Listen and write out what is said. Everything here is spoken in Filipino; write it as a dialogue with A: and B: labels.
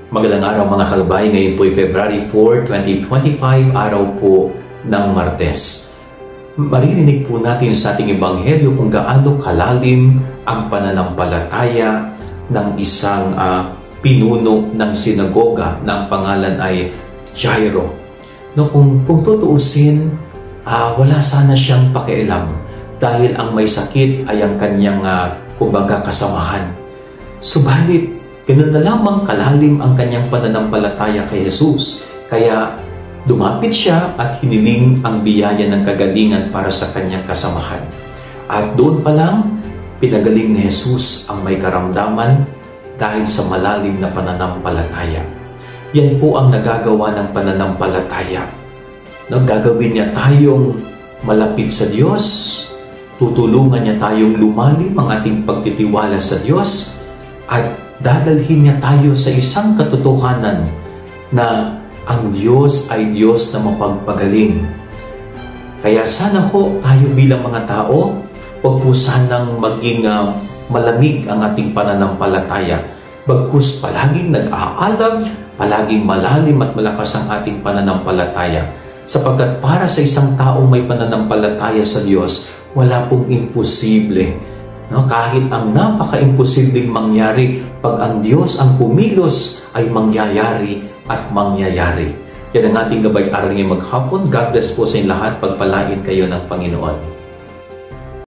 A: Magandang araw mga kababayan, ngayon po ay February 4, 2025, araw po ng Martes. Maririnig po natin sa ating ebanghelyo kung gaano kalalim ang pananampalataya ng isang pinuno ng sinagoga na ang pangalan ay Jairo. No, kung tutuusin, wala sana siyang pakialam dahil ang may sakit ay ang kanyang kumbaga kasamahan. Subalit, ganun na lamang kalalim ang kanyang pananampalataya kay Jesus. Kaya dumapit siya at hiniling ang biyaya ng kagalingan para sa kanyang kasamahan. At doon pa lang, pinagaling ni Jesus ang may karamdaman dahil sa malalim na pananampalataya. Yan po ang nagagawa ng pananampalataya. Gagawin niya tayong malapit sa Diyos, tutulungan niya tayong lumalim ang ating pagtitiwala sa Diyos, at dadalhin niya tayo sa isang katotohanan na ang Diyos ay Diyos na mapagpagaling. Kaya sana po tayo bilang mga tao, huwag po sanang maging malamig ang ating pananampalataya. Bagkus palaging nag-aalab, palaging malalim at malakas ang ating pananampalataya. Sapagkat para sa isang taong may pananampalataya sa Diyos, wala pong imposible. No, kahit ang napaka-imposibleng mangyari, pag ang Diyos ang kumilos, ay mangyayari at mangyayari. Yan ang ating gabay-aral ngayong maghapon. God bless po sa inyo lahat. Pagpalain kayo ng Panginoon.